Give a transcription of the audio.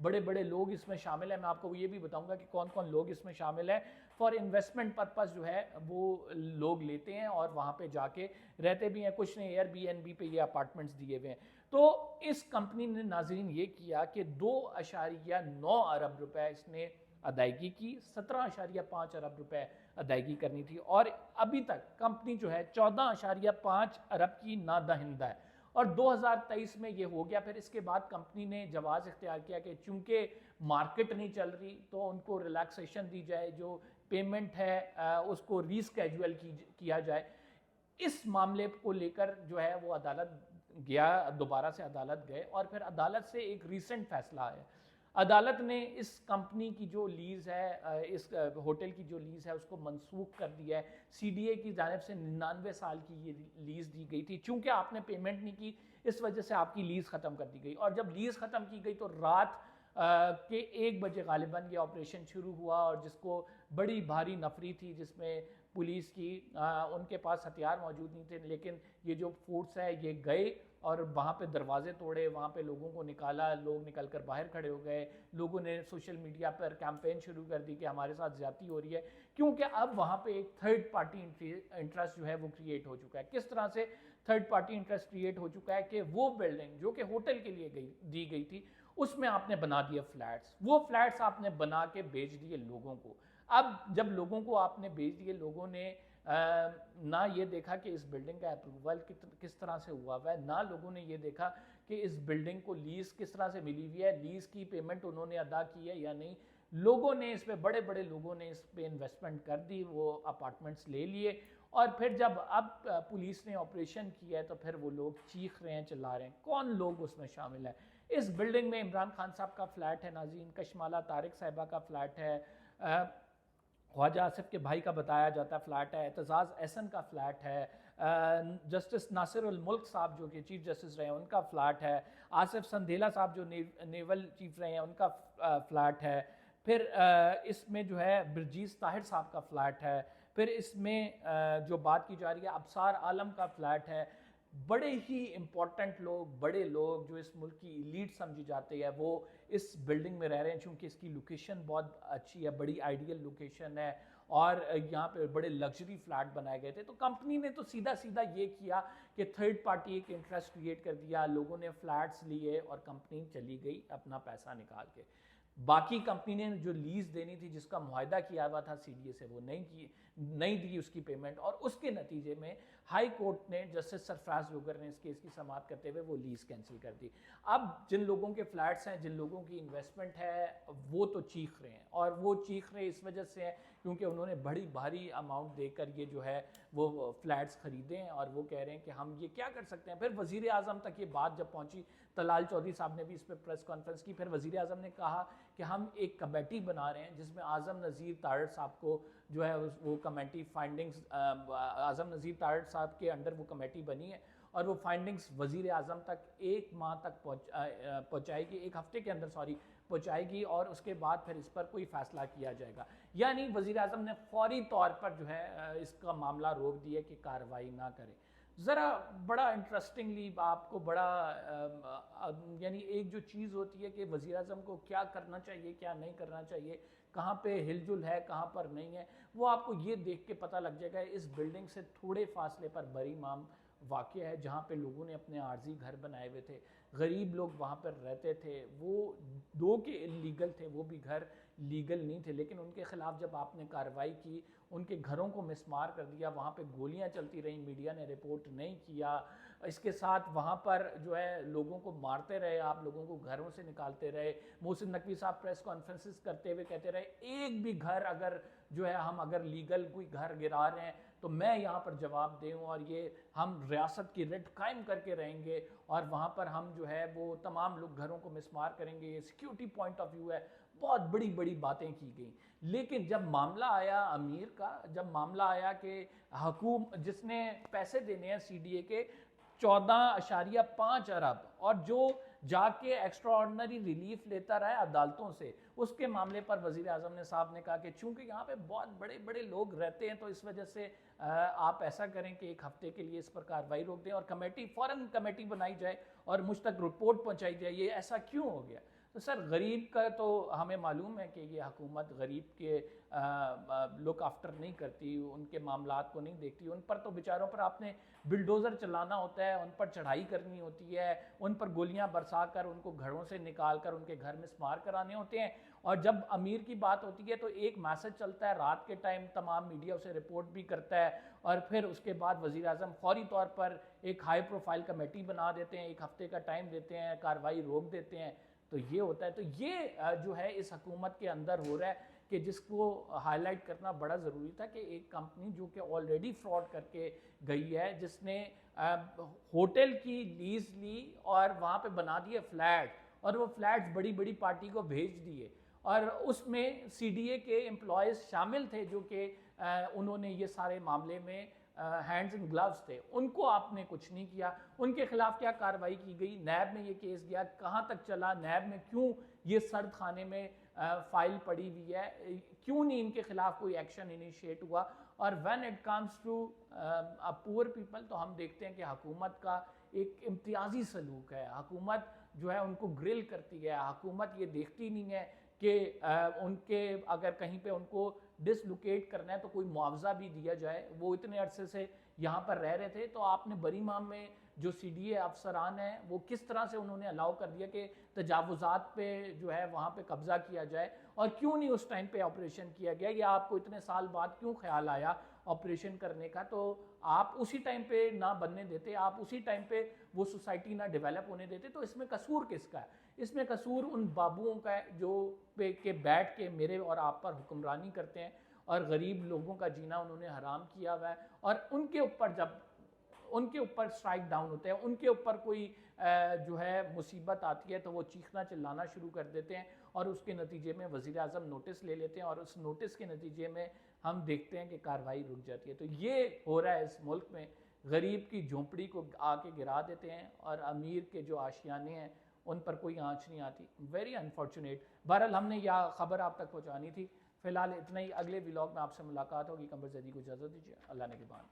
بڑے بڑے لوگ اس میں شامل ہیں. میں آپ کو یہ بھی بتاؤں گا کہ کون کون لوگ اس میں شامل ہیں. فار انویسٹمنٹ پرپز جو ہے وہ لوگ لیتے ہیں اور وہاں پہ جا کے رہتے بھی ہیں. کچھ نے ایئر بی این بی پہ یہ اپارٹمنٹس دیے ہوئے ہیں. تو اس کمپنی نے ناظرین یہ کیا کہ 2.9 ارب روپے اس نے ادائیگی کی, 17.5 ارب روپے ادائیگی کرنی تھی, اور ابھی تک کمپنی جو ہے 14.5 ارب کی نادہندہ ہے, اور 2023 میں یہ ہو گیا. پھر اس کے بعد کمپنی نے جواز اختیار کیا کہ چونکہ مارکیٹ نہیں چل رہی تو ان کو ریلیکسیشن دی جائے, جو پیمنٹ ہے اس کو ریسکیجول کیا جائے. اس معاملے کو لے کر جو ہے وہ عدالت گیا, دوبارہ سے عدالت گئے, اور پھر عدالت سے ایک ریسنٹ فیصلہ آیا. عدالت نے اس کمپنی کی جو لیز ہے, اس ہوٹل کی جو لیز ہے, اس کو منسوخ کر دیا ہے. سی ڈی اے کی جانب سے 99 سال کی یہ لیز دی گئی تھی, چونکہ آپ نے پیمنٹ نہیں کی اس وجہ سے آپ کی لیز ختم کر دی گئی. اور جب لیز ختم کی گئی تو رات کے 1 بجے غالباً یہ آپریشن شروع ہوا, اور جس کو بڑی بھاری نفری تھی, جس میں پولیس کی ان کے پاس ہتھیار موجود نہیں تھے, لیکن یہ جو فورس ہے یہ گئے اور وہاں پہ دروازے توڑے, وہاں پہ لوگوں کو نکالا, لوگ نکل کر باہر کھڑے ہو گئے. لوگوں نے سوشل میڈیا پر کیمپین شروع کر دی کہ ہمارے ساتھ زیادتی ہو رہی ہے, کیونکہ اب وہاں پہ ایک تھرڈ پارٹی انٹرسٹ جو ہے وہ کریٹ ہو چکا ہے. کس طرح سے تھرڈ پارٹی انٹرسٹ کریٹ ہو چکا ہے کہ وہ بلڈنگ جو کہ ہوٹل کے لیے دی گئی تھی, اس میں آپ نے بنا دیا فلیٹس. وہ فلیٹس آپ نے بنا کے بیچ دیے لوگوں کو. اب جب لوگوں کو آپ نے بیچ دیے, لوگوں نے نہ یہ دیکھا کہ اس بلڈنگ کا اپروول کس طرح سے ہوا ہے, نہ لوگوں نے یہ دیکھا کہ اس بلڈنگ کو لیز کس طرح سے ملی ہوئی ہے, لیز کی پیمنٹ انہوں نے ادا کی ہے یا نہیں. لوگوں نے اس پہ, بڑے بڑے لوگوں نے اس پہ انویسٹمنٹ کر دی, وہ اپارٹمنٹس لے لیے, اور پھر جب اب پولیس نے آپریشن کیا ہے تو پھر وہ لوگ چیخ رہے ہیں, چلا رہے ہیں. کون لوگ اس میں شامل ہیں؟ اس بلڈنگ میں عمران خان صاحب کا فلیٹ ہے ناظرین, کشمالہ طارق صاحبہ کا فلیٹ ہے, خواجہ آصف کے بھائی کا بتایا جاتا ہے فلیٹ ہے, اعتزاز احسن کا فلیٹ ہے, جسٹس ناصر الملک صاحب جو کہ چیف جسٹس رہے ہیں ان کا فلیٹ ہے, آصف سندھیلا صاحب جو نیول چیف رہے ہیں ان کا فلیٹ ہے, پھر اس میں جو ہے برجیز طاہر صاحب کا فلیٹ ہے, پھر اس میں جو بات کی جا رہی ہے ابصار عالم کا فلیٹ ہے. بڑے ہی امپورٹنٹ لوگ, بڑے لوگ جو اس ملک کی ایلیٹ سمجھی جاتے ہیں وہ اس بلڈنگ میں رہ رہے ہیں, چونکہ اس کی لوکیشن بہت اچھی ہے, بڑی آئیڈیل لوکیشن ہے, اور یہاں پہ بڑے لگژری فلیٹ بنائے گئے تھے. تو کمپنی نے تو سیدھا سیدھا یہ کیا کہ تھرڈ پارٹی ایک انٹرسٹ کریٹ کر دیا, لوگوں نے فلیٹس لیے اور کمپنی چلی گئی اپنا پیسہ نکال کے. باقی کمپنی نے جو لیز دینی تھی, جس کا معاہدہ کیا ہوا تھا سی ڈی اے سے, وہ نہیں دی اس کی پیمنٹ, اور اس کے نتیجے میں ہائی کورٹ نے, جسٹس سرفراز لوگر نے اس کیس کی سماعت کرتے ہوئے وہ لیز کینسل کر دی. اب جن لوگوں کے فلیٹس ہیں, جن لوگوں کی انویسٹمنٹ ہے, وہ تو چیخ رہے ہیں, اور وہ چیخ رہے اس وجہ سے ہیں کیونکہ انہوں نے بڑی بھاری اماؤنٹ دے کر یہ جو ہے وہ فلیٹس خریدے ہیں, اور وہ کہہ رہے ہیں کہ ہم یہ کیا کر سکتے ہیں. پھر وزیر اعظم تک یہ بات جب پہنچی, طلال چودھری صاحب نے بھی اس پہ پریس کانفرنس کی, پھر وزیر اعظم نے کہا کہ ہم ایک کمیٹی بنا رہے ہیں جس میں اعظم نذیر تارڑ صاحب کو جو ہے وہ کمیٹی فائنڈنگز, اعظم نذیر تارڑ صاحب کے انڈر وہ کمیٹی بنی ہے, اور وہ فائنڈنگز وزیر اعظم تک 1 ماہ تک پہنچائے گی, 1 ہفتے کے اندر پہنچائے گی, اور اس کے بعد پھر اس پر کوئی فیصلہ کیا جائے گا. یعنی وزیر اعظم نے فوری طور پر جو ہے اس کا معاملہ روک دیا کہ کارروائی نہ کرے. ذرا بڑا انٹرسٹنگلی آپ کو بڑا یعنی ایک جو چیز ہوتی ہے کہ وزیر اعظم کو کیا کرنا چاہیے, کیا نہیں کرنا چاہیے, کہاں پہ ہل جل ہے, کہاں پر نہیں ہے, وہ آپ کو یہ دیکھ کے پتہ لگ جائے گا. اس بلڈنگ سے تھوڑے فاصلے پر بری مام واقع ہے, جہاں پہ لوگوں نے اپنے عارضی گھر بنائے ہوئے تھے, غریب لوگ وہاں پر رہتے تھے, وہ دو کے لیگل تھے, وہ بھی گھر لیگل نہیں تھے, لیکن ان کے خلاف جب آپ نے کارروائی کی, ان کے گھروں کو مسمار کر دیا, وہاں پہ گولیاں چلتی رہیں, میڈیا نے رپورٹ نہیں کیا, اس کے ساتھ وہاں پر جو ہے لوگوں کو مارتے رہے, آپ لوگوں کو گھروں سے نکالتے رہے. محسن نقوی صاحب پریس کانفرنسز کرتے ہوئے کہتے رہے, ایک بھی گھر اگر جو ہے ہم اگر لیگل کوئی گھر گرا رہے ہیں تو میں یہاں پر جواب دوں, اور یہ ہم ریاست کی ریٹ قائم کر کے رہیں گے, اور وہاں پر ہم جو ہے وہ تمام لوگ گھروں کو مسمار کریں گے, یہ سیکیورٹی پوائنٹ آف ویو ہے. بہت بڑی بڑی باتیں کی گئیں. لیکن جب معاملہ آیا امیر کا, جب معاملہ آیا کہ حکومت جس نے پیسے دینے ہیں سی ڈی اے کے 14.5 ارب, اور جو جا کے ایکسٹرا آرڈنری ریلیف لیتا رہا ہے عدالتوں سے, اس کے معاملے پر وزیر اعظم صاحب نے کہا کہ چونکہ یہاں پہ بہت بڑے بڑے لوگ رہتے ہیں تو اس وجہ سے آپ ایسا کریں کہ 1 ہفتے کے لیے اس پر کارروائی روک دیں, اور کمیٹی فوراً کمیٹی بنائی جائے اور مجھ تک رپورٹ پہنچائی جائے. یہ ایسا کیوں ہو گیا؟ تو سر غریب کا تو ہمیں معلوم ہے کہ یہ حکومت غریب کے لک آفٹر نہیں کرتی، ان کے معاملات کو نہیں دیکھتی، ان پر تو بیچاروں پر آپ نے بلڈوزر چلانا ہوتا ہے، ان پر چڑھائی کرنی ہوتی ہے، ان پر گولیاں برسا کر ان کو گھروں سے نکال کر ان کے گھر میں سمار کرانے ہوتے ہیں. اور جب امیر کی بات ہوتی ہے تو ایک میسج چلتا ہے رات کے ٹائم، تمام میڈیا اسے رپورٹ بھی کرتا ہے، اور پھر اس کے بعد وزیر اعظم فوری طور پر ایک ہائی پروفائل کمیٹی بنا دیتے ہیں، ایک ہفتے کا ٹائم دیتے ہیں، کارروائی روک دیتے ہیں. تو یہ ہوتا ہے. تو یہ جو ہے اس حکومت کے اندر ہو رہا ہے کہ جس کو ہائی لائٹ کرنا بڑا ضروری تھا، کہ ایک کمپنی جو کہ آلریڈی فراڈ کر کے گئی ہے، جس نے ہوٹل کی لیز لی اور وہاں پہ بنا دیے فلیٹ، اور وہ فلیٹس بڑی بڑی پارٹی کو بھیج دیے، اور اس میں سی ڈی اے کے امپلائیز شامل تھے جو کہ انہوں نے یہ سارے معاملے میں ہینڈز اینڈ گلوز تھے، ان کو آپ نے کچھ نہیں کیا. ان کے خلاف کیا کارروائی کی گئی؟ نیب میں یہ کیس گیا، کہاں تک چلا؟ نیب میں کیوں یہ سرد خانے میں فائل پڑی ہوئی ہے؟ کیوں نہیں ان کے خلاف کوئی ایکشن انیشیٹ ہوا؟ اور when it comes to poor people تو ہم دیکھتے ہیں کہ حکومت کا ایک امتیازی سلوک ہے. حکومت جو ہے ان کو گرل کرتی ہے، حکومت یہ دیکھتی نہیں ہے کہ ان کے اگر کہیں پہ ان کو ڈس لوکیٹ کرنا ہے تو کوئی معاوضہ بھی دیا جائے. وہ اتنے عرصے سے یہاں پر رہ رہے تھے، تو آپ نے بری مام میں جو سی ڈی اے افسران ہیں وہ کس طرح سے انہوں نے الاؤ کر دیا کہ تجاوزات پہ جو ہے وہاں پہ قبضہ کیا جائے، اور کیوں نہیں اس ٹائم پہ آپریشن کیا گیا، یا آپ کو اتنے سال بعد کیوں خیال آیا آپریشن کرنے کا؟ تو آپ اسی ٹائم پہ نہ بننے دیتے، آپ اسی ٹائم پہ وہ سوسائٹی نہ ڈیولپ ہونے دیتے. تو اس میں قصور کس کا ہے؟ اس میں قصور ان بابوؤں کا ہے جو پہ کہ بیٹھ کے میرے اور آپ پر حکمرانی کرتے ہیں، اور غریب لوگوں کا جینا انہوں نے حرام کیا ہوا ہے. اور ان کے اوپر جب ان کے اوپر سٹرائک ڈاؤن ہوتے ہیں، ان کے اوپر کوئی جو ہے مصیبت آتی ہے تو وہ چیخنا چلانا شروع کر دیتے ہیں، اور اس کے نتیجے میں وزیر اعظم نوٹس لے لیتے ہیں، اور اس نوٹس کے نتیجے میں ہم دیکھتے ہیں کہ کارروائی رک جاتی ہے. تو یہ ہو رہا ہے اس ملک میں، غریب کی جھونپڑی کو آ کے گرا دیتے ہیں، اور امیر کے جو آشیانے ہیں ان پر کوئی آنچ نہیں آتی. Very unfortunate. بہرحال ہم نے یہ خبر آپ تک پہنچانی تھی. فی الحال اتنا ہی. اگلے ولاگ میں آپ سے ملاقات ہوگی. قمر زیدی کو اجازت دیجیے. اللہ نے کے بعد.